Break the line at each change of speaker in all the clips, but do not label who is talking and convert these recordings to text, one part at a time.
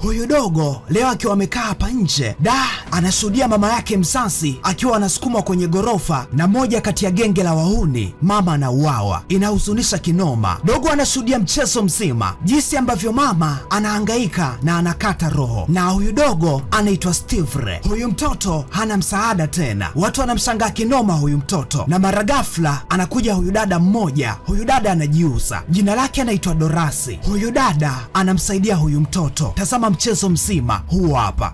Huyu dogo leo akiwa amekaa hapa nje, anashuhudia mama yake msasi akiwa anasukumwa kwenye gorofa na moja kati ya genge la wahuni. Mama anauawa. Inahuzunisha kinoma. Dogo anashuhudia mchezo mzima, jinsi ambavyo mama anahangaika na anakata roho. Na huyu dogo anaitwa Steve. Huyu mtoto hana msaada tena. Watu wanamshangaa kinoma huyu mtoto, na mara ghafla anakuja huyu dada mmoja. Huyu dada anajiuza, jina lake anaitwa Dorasi. Huyu dada anamsaidia huyu mtoto. Tazama mchezo mzima huu hapa.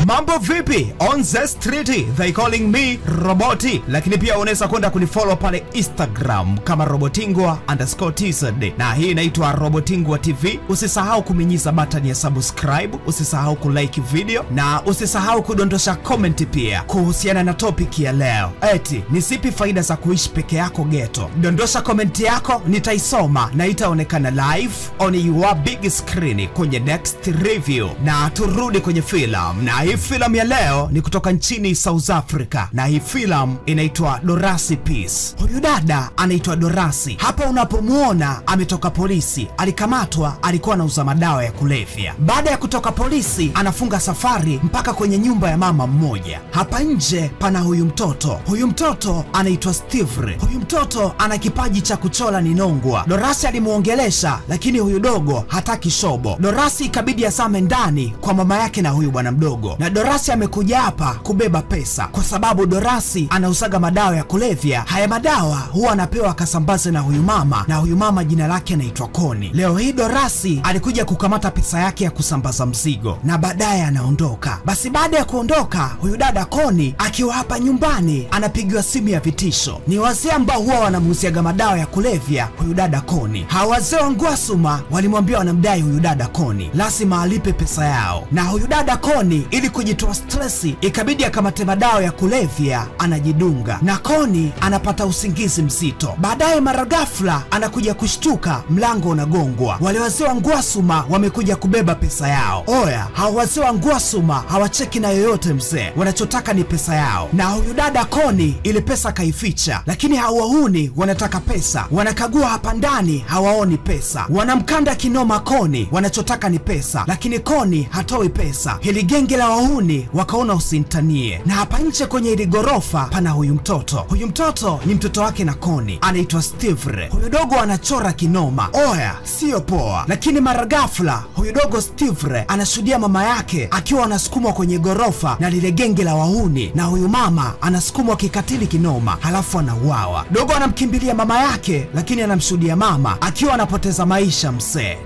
Mambo vipi? On the street they calling me Roboti, lakini pia unaweza kwenda kunifollow pale Instagram kama Robotingwa_TZ, na hii inaitwa Robotingwa TV. Usisahau kuminyiza button ya subscribe, usisahau kulike video, na usisahau kudondosha comment pia kuhusiana na topic ya leo. Eti ni zipi faida za kuishi peke yako ghetto? Dondosha comment yako, nitaisoma na itaonekana live on your big screen kwenye next review. Na turudi kwenye film, na hii filamu ya leo ni kutoka nchini South Africa, na hii filamu inaitwa Dorasi Peace. Huyu dada anaitwa Dorasi. Hapa unapomuona ametoka polisi, alikamatwa, alikuwa anauza madawa ya kulevya. Baada ya kutoka polisi, anafunga safari mpaka kwenye nyumba ya mama mmoja. Hapa nje pana huyu mtoto. Huyu mtoto anaitwa Steve. Huyu mtoto ana kipaji cha kuchora ninongwa. Dorasi alimuongelesha, lakini huyu dogo hataki shobo. Dorasi ikabidi asame ndani kwa mama yake na huyu bwana mdogo. Na Dorasi amekuja hapa kubeba pesa, kwa sababu Dorasi anauzaga madawa ya kulevya. Haya madawa huwa anapewa akasambaze na huyu mama, na huyu mama jina lake anaitwa Koni. Leo hii Dorasi alikuja kukamata pesa yake ya kusambaza mzigo, na baadaye anaondoka. Basi baada ya kuondoka, huyu dada Koni akiwa hapa nyumbani anapigiwa simu ya vitisho. Ni wazee ambao huwa wanamuuziaga madawa ya kulevya huyu dada Koni. Hawa wazee wa Ngwasuma walimwambia wanamdai huyu dada Koni, lazima alipe pesa yao. Na huyu dada Koni ili kujitoa stressi ikabidi akamate madawa ya kulevya, anajidunga, na Koni anapata usingizi mzito. Baadaye mara ghafla anakuja kushtuka, mlango unagongwa. Wale wazee wa Ngwasuma wamekuja kubeba pesa yao. Oya, hawa wazee wa Ngwasuma hawacheki na yoyote mzee, wanachotaka ni pesa yao. Na huyu dada Koni ile pesa kaificha, lakini hawahuni wanataka pesa. Wanakagua hapa ndani, hawaoni pesa. Wanamkanda kinoma Koni, wanachotaka ni pesa, lakini Koni hatoi pesa. Hili genge la wahuni wakaona usintanie. Na hapa nje kwenye ili gorofa pana huyu mtoto. Huyu mtoto ni mtoto wake na Koni, anaitwa Steve. Huyu dogo anachora kinoma. Oya, sio poa. Lakini mara ghafla huyu dogo Steve anashuhudia mama yake akiwa anasukumwa kwenye gorofa na lile genge la wahuni, na huyu mama anasukumwa kikatili kinoma, halafu anauawa. Dogo anamkimbilia mama yake, lakini anamshuhudia mama akiwa anapoteza maisha msee.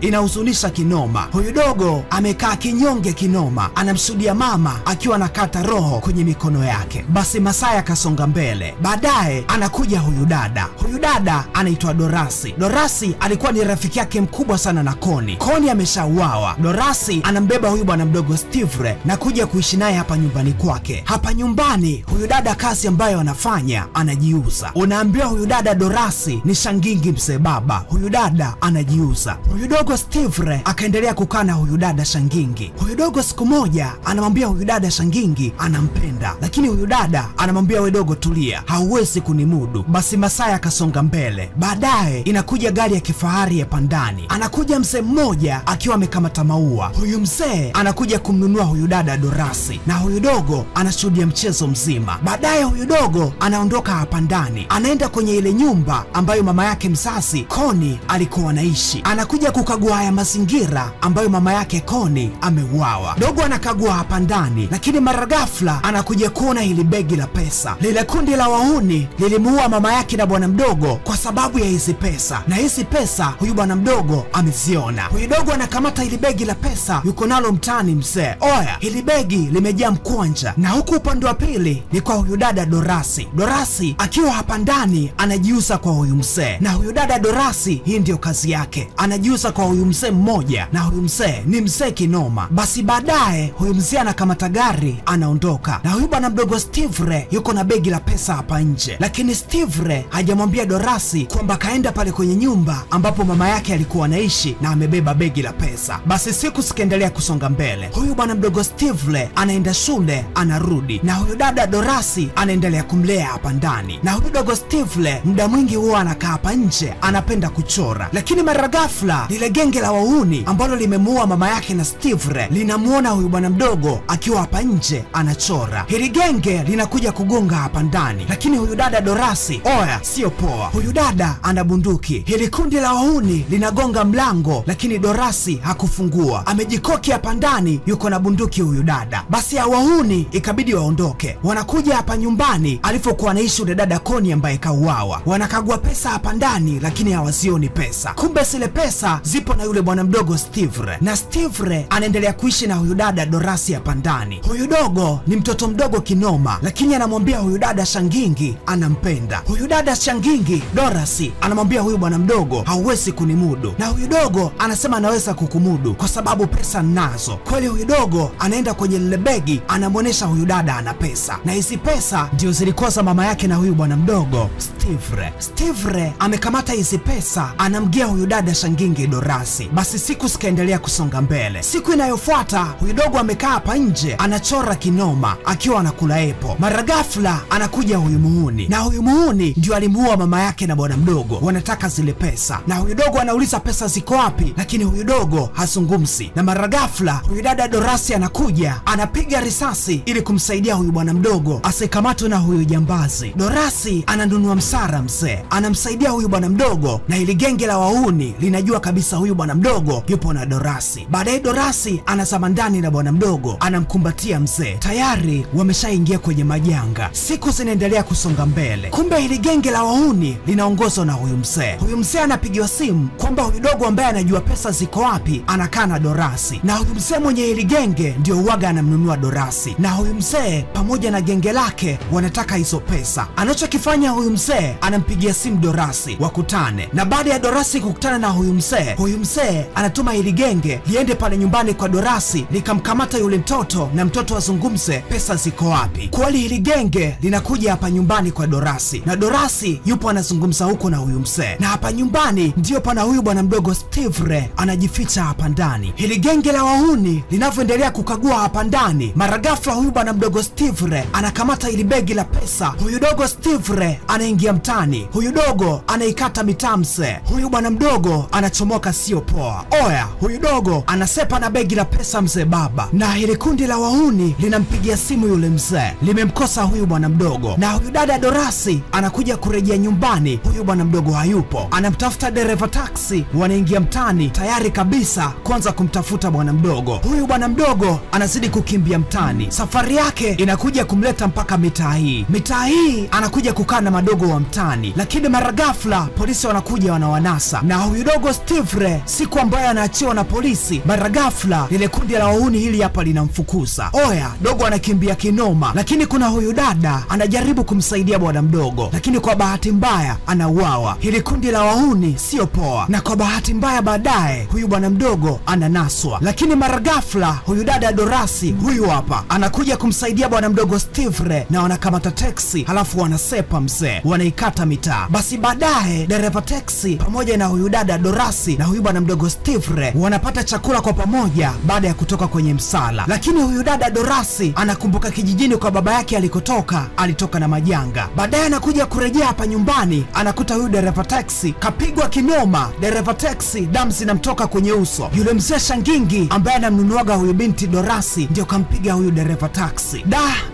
Inahuzunisha kinoma. Huyu dogo amekaa kinyonge kinoma, anamshuhudia mama akiwa anakata roho kwenye mikono yake. Basi masaa yakasonga mbele. Baadaye anakuja huyu dada. Huyu dada anaitwa Dorasi. Dorasi alikuwa ni rafiki yake mkubwa sana na Koni. Koni ameshauawa. Dorasi anambeba huyu bwana mdogo Steve na kuja kuishi naye hapa nyumbani kwake. Hapa nyumbani huyu dada kazi ambayo anafanya, anajiuza. Unaambiwa huyu dada Dorasi ni shangingi mse baba. Huyu dada anajiuza. Huyu dogo Steve akaendelea kukaa na huyu dada shangingi. Huyu dogo siku moja anamwambia huyu dada shangingi anampenda, lakini huyu dada anamwambia we dogo tulia, hauwezi kunimudu. Basi masaa yakasonga mbele. Baadaye inakuja gari ya kifahari ya pandani. Anakuja mzee mmoja akiwa amekamata maua. Huyu mzee anakuja kumnunua huyu dada Dorasi, na huyu dogo anashuhudia mchezo mzima. Baadaye huyu dogo anaondoka hapa ndani, anaenda kwenye ile nyumba ambayo mama yake msasi Koni alikuwa anaishi. Anakuja kukagua haya mazingira ambayo mama yake Koni ameuawa. Dogo anakagua hapa ndani, lakini mara ghafla anakuja kuona hili begi la pesa. Lile kundi la wahuni lilimuua mama yake na bwana mdogo kwa sababu ya hizi pesa, na hizi pesa huyu bwana mdogo ameziona. Huyu dogo anakamata hili begi la pesa, yuko nalo mtaani mzee. Oya, hili begi limejaa mkwanja, na huku upande wa pili ni kwa huyu dada Dorasi. Dorasi akiwa hapa ndani anajiuza kwa huyu mzee, na huyu dada Dorasi hii ndio kazi yake, anajiuza kwa huyu mzee mmoja, na huyu mzee ni mzee kinoma. Basi baadaye huyu mzee anakamata gari anaondoka, na huyu bwana mdogo Steve yuko na begi la pesa hapa nje. Lakini Steve hajamwambia Dorasi kwamba kaenda pale kwenye nyumba ambapo mama yake alikuwa anaishi na amebeba begi la pesa. Basi siku zikaendelea kusonga mbele. Huyu bwana mdogo Steve anaenda shule anarudi, na huyu dada Dorasi anaendelea kumlea hapa ndani. Na huyu dogo Steve muda mwingi huwa anakaa hapa nje anapenda kuchora. Lakini mara ghafla lile genge la wahuni ambalo limemuua mama yake na Steve linamuona huyu bwana mdogo akiwa hapa nje anachora. Hili genge linakuja kugonga hapa ndani, lakini huyu dada Dorasi, oya, sio poa. Huyu dada ana bunduki. Hili kundi la wahuni linagonga mlango, lakini Dorasi hakufungua. Amejikoki hapa ndani, yuko na bunduki huyu dada. Basi ya wahuni ikabidi waondoke. Wanakuja hapa nyumbani alipokuwa anaishi yule dada Koni ambaye kauawa. Wanakagua pesa hapa ndani, lakini hawazioni pesa. Kumbe zile pesa zipo na yule bwana mdogo Steve. Na Steve anaendelea kuishi na huyu dada Dorasi hapa ndani. Huyu dogo ni mtoto mdogo kinoma, lakini anamwambia huyu dada Shangingi anampenda. Huyu dada Shangingi, Dorasi, anamwambia huyu bwana mdogo hauwezi kunimudu, na huyu dogo anasema anaweza kukumudu kwa sababu pesa nazo. Kweli huyu dogo anaenda kwenye lile begi, anamuonesha huyu dada ana pesa, na hizi pesa ndio zilikuwa za mama yake na huyu bwana mdogo Steve. Steve amekamata hizi pesa, anamgia huyu dada Shangingi Dorasi. Basi siku zikaendelea kusonga mbele. Siku inayofuata huyu dogo amekaa hapa nje anachora kinoma akiwa anakula epo. Mara ghafla anakuja huyu muhuni, na huyu muhuni ndio alimuua mama yake na bwana mdogo. Wanataka zile pesa, na huyu dogo anauliza pesa ziko wapi, lakini huyu dogo hazungumzi. Na mara ghafla huyu dada Dorasi anakuja anapiga risasi ili kumsaidia huyu bwana mdogo asikamatwe na huyu jambazi. Dorasi ananunua msara mzee, anamsaidia huyu bwana mdogo, na ili genge la wahuni linajua kabisa huyu bwana mdogo yupo na Dorasi. Baadaye Dorasi anazama ndani na bwana mdogo anamkumbatia mzee. Tayari wameshaingia kwenye majanga. Siku zinaendelea kusonga mbele. Kumbe hili genge la wahuni linaongozwa na huyu mzee. Huyu mzee anapigiwa simu kwamba huyu dogo ambaye anajua pesa ziko wapi anakaa na Dorasi, na huyu mzee mwenye hili genge ndio uwaga anamnunua Dorasi. Na huyu mzee pamoja na genge lake wanataka hizo pesa. Anachokifanya huyu mzee, anampigia simu Dorasi wakutane, na baada ya Dorasi kukutana na huyu mzee anatuma hili genge liende pale nyumbani kwa Dorasi likamkamata yule mtoto, na mtoto azungumze pesa ziko wapi. Kweli hili genge linakuja hapa nyumbani kwa Dorasi, na Dorasi yupo anazungumza huko na huyu mzee, na hapa nyumbani ndio pana huyu bwana mdogo Steve anajificha hapa ndani. Hili genge la wahuni linavyoendelea kukagua hapa ndani, mara ghafla huyu bwana mdogo Steve anakamata hili begi la pesa. Huyu dogo Steve anaingia mtani, huyu dogo anaikata mitaa mzee. Huyu bwana mdogo anachomoka sio poa. Oya, huyu dogo anasepa na begi la pesa mzee baba, na hili kundi la wahuni linampigia simu yule mzee, limemkosa huyu bwana mdogo. Na huyu dada Dorasi anakuja kurejea nyumbani, huyu bwana mdogo hayupo. Anamtafuta dereva taxi, wanaingia mtani tayari kabisa kwanza kumtafuta bwana mdogo. Huyu bwana mdogo anazidi kukimbia mtani, safari yake inakuja kumleta mpaka mitaa hii. Mitaa hii anakuja kukaa na madogo wa mtani, lakini mara ghafla polisi wanakuja wanawanasa. Na huyu dogo Steve siku ambayo anaachiwa na polisi, mara ghafla lile kundi la wahuni hili hapa linamfukuza. Oya, dogo anakimbia kinoma, lakini kuna huyu dada anajaribu kumsaidia bwana mdogo, lakini kwa bahati mbaya anauawa. Hili kundi la wahuni sio poa, na kwa bahati mbaya baadaye huyu bwana mdogo ananaswa. Lakini mara ghafla huyu dada Dorasi huyu hapa anakuja kumsaidia bwana mdogo Steve, na wanakamata taxi halafu wanasepa mzee, wanaikata mitaa. Basi baadaye dereva taxi pamoja na huyu dada Dorasi na huyu bwana mdogo Steve wanapata chakula kwa pamoja baada ya kutoka kwenye msala. Lakini huyu dada Dorasi anakumbuka kijijini kwa baba yake alikotoka, alitoka na majanga. Baadaye anakuja kurejea hapa nyumbani, anakuta huyu dereva taxi kapigwa kinoma. Dereva taxi damu zinamtoka kwenye uso. Yule mzee Shangingi ambaye anamnunuaga huyu binti Dorasi ndio kampiga huyu dereva taxi.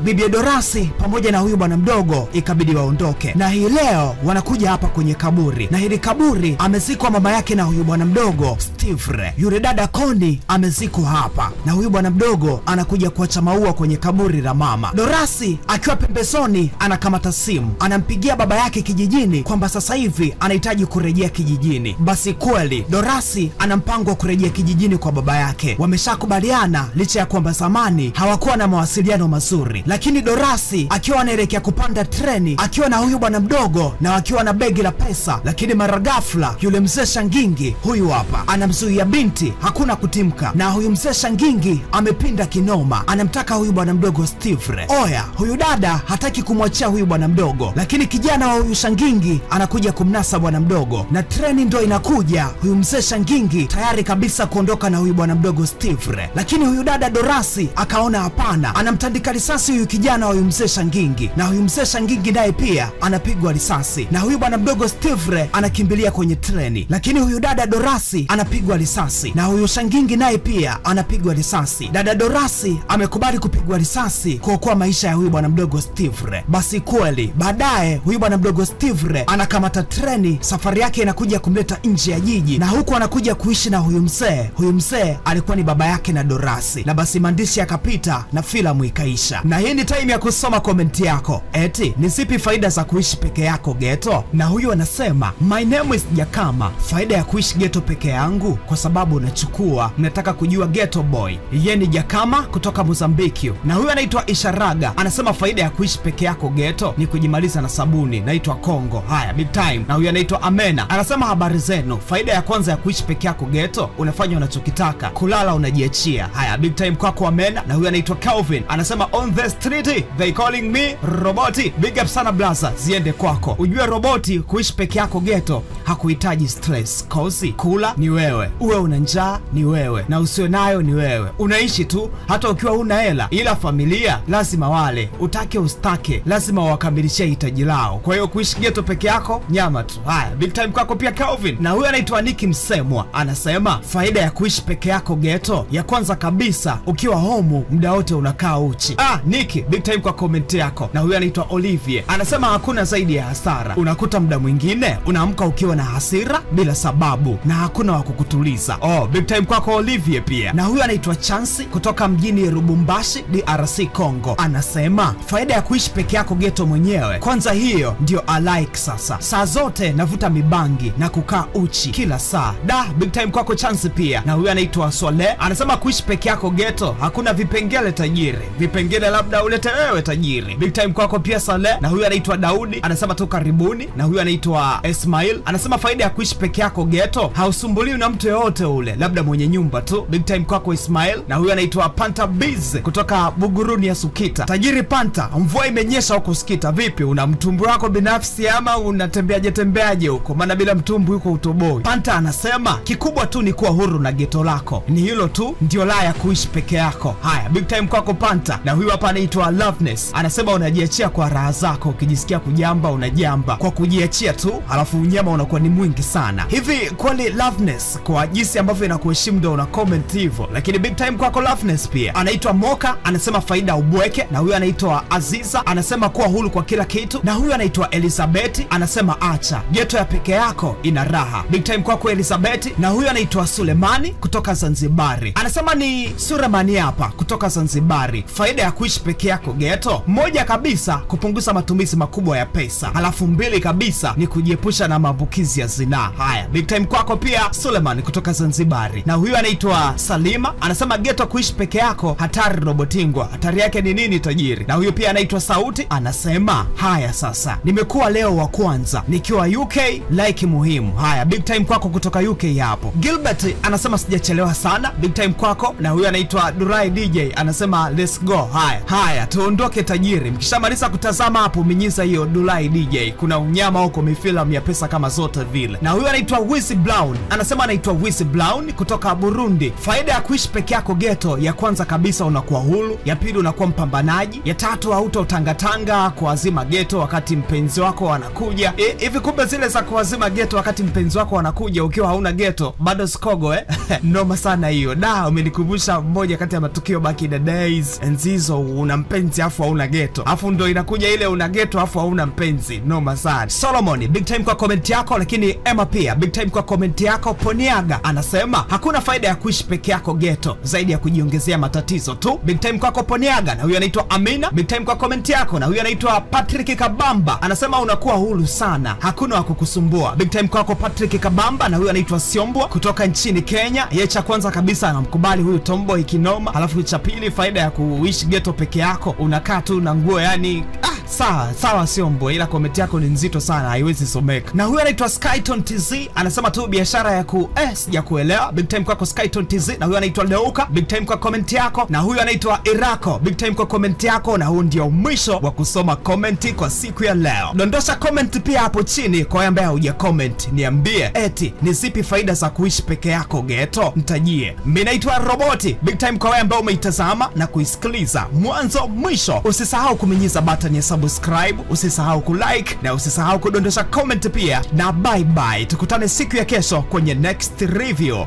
Bibi Dorasi pamoja na huyu bwana mdogo ikabidi waondoke, na hii leo wanakuja hapa kwenye kaburi, na hili kaburi amezikwa mama yake na huyu bwana mdogo Steve. Yule dada Koni amezikwa hapa, na huyu bwana mdogo anakuja kuacha maua kwenye kaburi la mama. Dorasi akiwa pembezoni anakamata simu, anampigia baba yake kijijini kwamba sasa hivi anahitaji kurejea kijijini. Basi kweli Dorasi ana mpango wa kurejea kijijini kwa baba yake. Wameshakubaliana licha ya kwamba zamani hawakuwa na mawasiliano mazuri, lakini Dorasi akiwa anaelekea kupanda treni akiwa na huyu bwana mdogo na wakiwa na begi la pesa, lakini mara ghafla yule mzee Shangingi huyu hapa anamzuia binti, hakuna kutimka. Na huyu mzee Shangingi amepinda kinoma, anamtaka huyu bwana mdogo Steve. Oya, huyu dada hataki kumwachia huyu bwana mdogo, lakini kijana wa huyu Shangingi anakuja kumnasa bwana mdogo, na treni ndo inakuja. Huyu mzee Shangingi tayari kabisa kuondoka na huyu bwana mdogo Steve, lakini huyu dada Dorasi akaona hapana, anamtandika risasi huyu kijana wa huyu mzee Shangingi, na huyu mzee Shangingi naye pia anapigwa risasi, na huyu bwana mdogo Steve anakimbilia kwenye treni, lakini huyu dada Dorasi anapigwa risasi, na huyu Shangingi naye pia anapigwa risasi. Dada Dorasi amekubali kupigwa risasi kuokoa maisha ya huyu bwana mdogo Steve. Basi kweli baadaye huyu bwana mdogo Steve anakamata treni, safari yake inakuja kumleta nje ya jiji, na huku anakuja kuishi na huyu mzee. Huyu mzee alikuwa ni baba yake na Dorasi, na basi maandishi yakapita na filamu ikaisha. Na hii ni time ya kusoma komenti yako. Eti ni zipi faida za kuishi peke yako ghetto? Na huyu anasema my name is Jakama, faida ya kuishi ghetto peke yangu kwa sababu unachukua, nataka kujua ghetto boy. Yeye ni Jakama kutoka Mozambiki. Na huyu anaitwa Isharaga anasema faida ya kuishi peke yako ghetto ni kujimaliza na sabuni, naitwa Kongo. Haya, big time. Na huyu anaitwa Amena anasema habari zenu, faida ya kwanza ya kuishi peke yako ghetto unafanya unachokitaka, kulala unajiachia. Haya, big time kwako Amena. Na huyu anaitwa Calvin anasema on the street they calling me Roboti. Big up sana blaza, ziende kwako. Ujue Roboti, kuishi peke yako ghetto hakuhitaji stress, kozi kula ni wewe, uwe una njaa ni wewe, na usiwe nayo ni wewe. Unaishi tu hata ukiwa huna hela, ila familia lazima wale, utake ustake lazima wakamilishie hitaji lao. Kwa hiyo kuishi ghetto peke yako nyama tu. Haya, big time kwako pia Calvin. Na huyu anaitwa Niki Msemwa anasema faida ya kuishi peke yako ghetto, ya kwanza kabisa ukiwa home muda wote unakaa uchi. Niki, big time kwa comment yako. Na huyu anaitwa Olivier anasema hakuna zaidi ya hasara, unakuta muda mwingine unaamka ukiwa na hasira bila sababu na hakuna wa kukutuliza. Big time kwako Olivier pia. Na huyu anaitwa Chansi kutoka mjini Lubumbashi, DRC Congo, anasema faida ya kuishi peke yako ghetto mwenyewe, kwanza hiyo ndio alike sasa, saa zote navuta mibangi na kukaa uchi kila saa. Big time kwako Chansi pia. Na huyu anaitwa Swale anasema kuishi peke yako ghetto hakuna vipengele tajiri, vipengele labda ulete wewe tajiri. Big time kwako pia Swale. Na huyu anaitwa Daudi anasema tu karibuni. Na huyu anaitwa Ismail anasema faida ya kuishi peke yako ghetto hausumbuliwi na mtu yoyote ule, labda mwenye nyumba tu. Big time kwako Ismail. Na huyu anaitwa Panta Biz kutoka Buguruni ya Sukita. Tajiri Panta, mvua imenyesha huko Sukita, vipi una mtumbu wako binafsi ama unatembeaje huko? Maana bila mtumbu yuko utoboi. Panta anasema kikubwa tu ni kuwa huru na ghetto lako, ni hilo tu ndio la ya kuishi peke yako. Haya, big time kwako Panta. Na huyu hapa anaitwa Loveness anasema unajiachia kwa raha zako, ukijisikia kujamba unajamba kwa kujiachia tu, alafu unyama unakuwa ni mwingi sana. Hivi kweli Loveness, kwa jinsi ambavyo inakuheshimu ndio una comment hivyo? Lakini big time kwako Loveness pia. Anaitwa Moka anasema faida ubweke. Na huyu anaitwa Aziza anasema kuwa huru kwa kila kitu. Na huyu anaitwa Elizabeth anasema acha ghetto ya peke yako ina raha. Big time kwako Elizabeth. Na huyu anaitwa Sulemani kutoka Zanzibari anasema ni Sulemani hapa kutoka Zanzibari, faida ya kuishi peke yako ghetto, moja kabisa kupunguza matumizi makubwa ya pesa, halafu mbili kabisa ni kujiepusha na maambukizi ya zinaa. Haya, big time kwako pia Suleiman kutoka Zanzibari. Na huyu anaitwa Salima anasema ghetto kuishi peke yako hatari Robotingwa, hatari yake ni nini tajiri? Na huyu pia anaitwa Sauti anasema haya sasa nimekuwa leo wa kwanza nikiwa UK, like muhimu. Haya, big time kwako kutoka UK hapo. Gilbert anasema sijachelewa sana, big time kwako. Na huyu anaitwa Durai DJ anasema let's go. Haya tuondoke tajiri. Mkishamaliza kutazama hapo minyiza hiyo Durai DJ, kuna unyama huko mifilamu ya pesa kama zote vile. Na huyu anaitwa Wisi Brown anasema anaitwa Wisi Brown kutoka Burundi, faida ya kuishi peke yako ghetto, ya kwanza kabisa unakuwa huru, ya pili unakuwa mpambanaji, ya tatu hautotangatanga kuazima ghetto wakati mpenzi wako anakuja. Hivi kumbe zile za kuazima ghetto wakati mpenzi wako anakuja ukiwa hauna ghetto bado skogo noma sana hiyo. Umenikumbusha mmoja kati ya matukio back in the days, enzizo una mpenzi afu hauna ghetto, afu ndo inakuja ile una ghetto afu hauna mpenzi, noma sana. Solomon, big time kwa comment yako. Lakini Emma pia big time kwa comment yako. Poniaga anasema hakuna faida ya kuishi peke yako ghetto zaidi ya kujiongezea matatizo tu. Big time kwako Poniaga. Na huyu anaitwa Amina, big time kwa comment yako. Na huyu anaitwa Patrick Kabamba anasema unakuwa huru sana, hakuna wa kukusumbua. Big time kwako Patrick Kabamba. Na huyu anaitwa Siombwa kutoka nchini Kenya. Yeye cha kwanza kabisa anamkubali huyu tomboy kinoma, alafu cha pili faida ya kuishi ghetto peke yako unakaa tu na nguo yani Sawa Siombo, ila comment yako ni nzito sana, haiwezi someka. Na huyu anaitwa Skyton TZ anasema tu biashara ya sijakuelewa. Big time kwako Skyton TZ. Na huyu anaitwa Leuka, big time kwa comment yako. Na huyu anaitwa Irako, big time kwa comment yako. Na huu ndio mwisho wa kusoma comment kwa siku ya leo. Dondosha comment pia hapo chini kwa ambaye huja comment, niambie eti ni zipi faida za kuishi peke yako ghetto, nitajie. Mimi naitwa Roboti, big time kwa wewe ambao umeitazama na kuisikiliza mwanzo mwisho. Usisahau kuminyiza button ya subscribe, usisahau kulike na usisahau kudondosha comment pia. Na bye bye, tukutane siku ya kesho kwenye next review.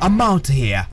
I'm out here.